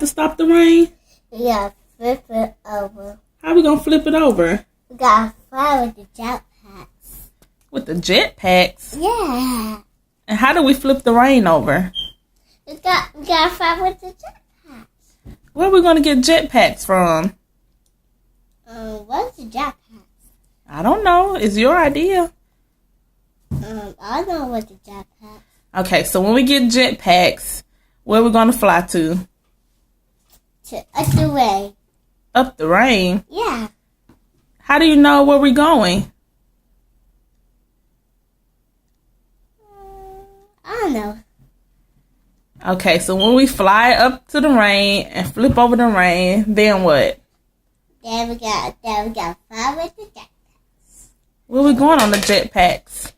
to stop the rain? We gotta flip it over. How we gonna flip it over? We gotta fly with the jetpacks. With the jetpacks? Yeah. And how do we flip the rain over? We gotta fly with the jetpacks. Where are we gonna get jetpacks from? What's the jetpacks? I don't know. It's your idea. I know what the jetpacks. Okay, so when we get jetpacks, where are we gonna fly to? Up the way. Up the rain? Yeah. How do you know where we're going? I don't know. Okay, so when we fly up to the rain and flip over the rain, then what? Then we gotta fly with the jetpacks. Where we going on the jetpacks?